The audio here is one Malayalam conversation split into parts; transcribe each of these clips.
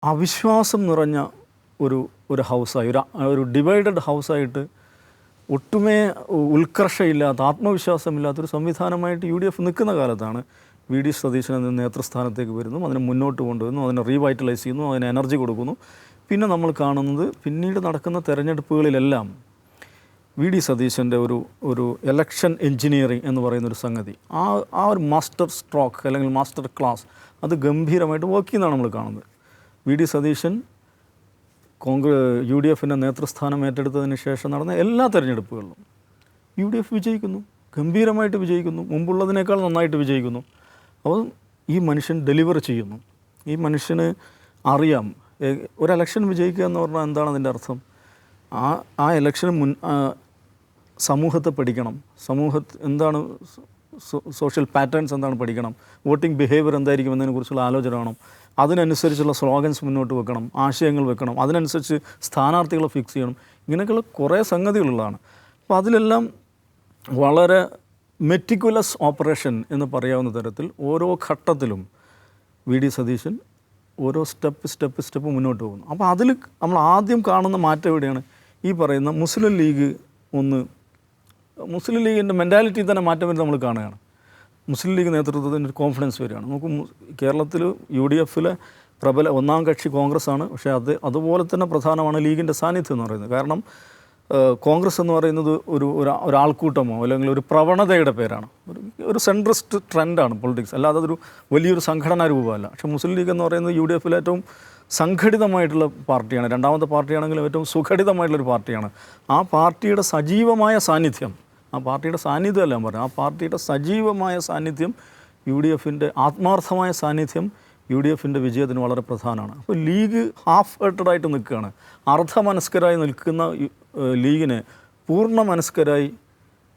അവിശ്വാസം നിറഞ്ഞ ഒരു ഹൗസായി ഒരു ഡിവൈഡഡ് ഹൗസായിട്ട് ഒട്ടുമേ ഉത്കർഷയില്ലാത്ത ആത്മവിശ്വാസമില്ലാത്തൊരു സംവിധാനമായിട്ട് UDF നിൽക്കുന്ന കാലത്താണ് VD സതീശൻ എന്ന നേതൃസ്ഥാനത്തേക്ക് വരുന്നു, അതിനെ മുന്നോട്ട് കൊണ്ടുവരുന്നു, അതിനെ റീവൈറ്റലൈസ് ചെയ്യുന്നു, അതിന് എനർജി കൊടുക്കുന്നു. പിന്നെ നമ്മൾ കാണുന്നത് പിന്നീട് നടക്കുന്ന തെരഞ്ഞെടുപ്പുകളിലെല്ലാം VD സതീശൻ്റെ ഒരു എലക്ഷൻ എൻജിനീയറിംഗ് എന്ന് പറയുന്നൊരു സംഗതി, ആ ഒരു മാസ്റ്റർ സ്ട്രോക്ക് അല്ലെങ്കിൽ മാസ്റ്റർ ക്ലാസ് അത് ഗംഭീരമായിട്ട് വർക്ക് ചെയ്യുന്നതാണ് നമ്മൾ കാണുന്നത്. VD സതീശൻ UDFൻ്റെ നേതൃസ്ഥാനം ഏറ്റെടുത്തതിന് ശേഷം നടന്ന എല്ലാ തെരഞ്ഞെടുപ്പുകളിലും UDF വിജയിക്കുന്നു, ഗംഭീരമായിട്ട് വിജയിക്കുന്നു, മുമ്പുള്ളതിനേക്കാൾ നന്നായിട്ട് വിജയിക്കുന്നു. അപ്പോൾ ഈ മനുഷ്യൻ ഡെലിവർ ചെയ്യുന്നു. ഈ മനുഷ്യന് അറിയാം ഒരു ഇലക്ഷൻ വിജയിക്കുക എന്ന് പറഞ്ഞാൽ എന്താണ് അതിൻ്റെ അർത്ഥം. ആ ഇലക്ഷന് സമൂഹത്തെ പഠിക്കണം, എന്താണ് സോഷ്യൽ പാറ്റേൺസ് എന്താണ് പഠിക്കണം, വോട്ടിംഗ് ബിഹേവിയർ എന്തായിരിക്കും എന്നതിനെക്കുറിച്ചുള്ള ആലോചന വേണം, അതിനനുസരിച്ചുള്ള സ്ലോഗൻസ് മുന്നോട്ട് വെക്കണം, ആശയങ്ങൾ വെക്കണം, അതിനനുസരിച്ച് സ്ഥാനാർത്ഥികളെ ഫിക്സ് ചെയ്യണം. ഇങ്ങനെയൊക്കെയുള്ള കുറേ സംഗതികളുള്ളതാണ്. അപ്പോൾ അതിലെല്ലാം വളരെ മെറ്റിക്കുലസ് ഓപ്പറേഷൻ എന്ന് പറയാവുന്ന തരത്തിൽ ഓരോ ഘട്ടത്തിലും VD സതീശൻ ഓരോ സ്റ്റെപ്പ് മുന്നോട്ട് പോകുന്നു. അപ്പോൾ അതിൽ നമ്മൾ ആദ്യം കാണുന്ന മാറ്റം എവിടെയാണ്? ഈ പറയുന്ന മുസ്ലിം ലീഗിൻ്റെ മെൻറ്റാലിറ്റി തന്നെ മാറ്റം വരുന്നത് നമ്മൾ കാണുകയാണ്. മുസ്ലിം ലീഗ് നേതൃത്വത്തിൻ്റെ ഒരു കോൺഫിഡൻസ് വരികയാണ്. നമുക്ക് കേരളത്തിൽ UDFലെ ഒന്നാം കക്ഷി കോൺഗ്രസ്സാണ്, പക്ഷേ അതുപോലെ തന്നെ പ്രധാനമാണ് ലീഗിൻ്റെ സാന്നിധ്യം എന്ന് പറയുന്നത്. കാരണം കോൺഗ്രസ് എന്ന് പറയുന്നത് ഒരാൾക്കൂട്ടമോ അല്ലെങ്കിൽ ഒരു പ്രവണതയുടെ പേരാണ്, ഒരു സെൻട്രിസ്റ്റ് ട്രെൻഡാണ് പൊളിറ്റിക്സ്, അല്ലാതെ അതൊരു വലിയൊരു സംഘടനാ രൂപമല്ല. പക്ഷേ മുസ്ലിം ലീഗ് എന്ന് പറയുന്നത് UDFിലെ ഏറ്റവും സംഘടിതമായിട്ടുള്ള പാർട്ടിയാണ്, രണ്ടാമത്തെ പാർട്ടിയാണെങ്കിലും ഏറ്റവും സുഘടിതമായിട്ടുള്ളൊരു പാർട്ടിയാണ്. ആ പാർട്ടിയുടെ സജീവമായ സാന്നിധ്യം, ആ പാർട്ടിയുടെ സാന്നിധ്യമല്ല ഞാൻ പറഞ്ഞു, ആ പാർട്ടിയുടെ സജീവമായ സാന്നിധ്യം, UDFിൻ്റെ ആത്മാർത്ഥമായ സാന്നിധ്യം UDFിൻ്റെ വിജയത്തിന് വളരെ പ്രധാനമാണ്. അപ്പോൾ ലീഗ് ഹാഫ് ഹേർട്ടഡായിട്ട് നിൽക്കുകയാണ്. അർദ്ധമനസ്കരായി നിൽക്കുന്ന ലീഗിനെ പൂർണ്ണ മനസ്കരായി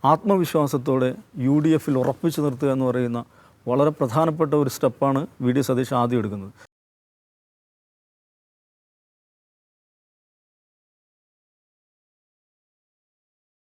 ആത്മവിശ്വാസത്തോടെ UDFിൽ ഉറപ്പിച്ചു നിർത്തുക എന്ന് പറയുന്ന വളരെ പ്രധാനപ്പെട്ട ഒരു സ്റ്റെപ്പാണ് VD സതീശൻ ആദ്യം എടുക്കുന്നത്.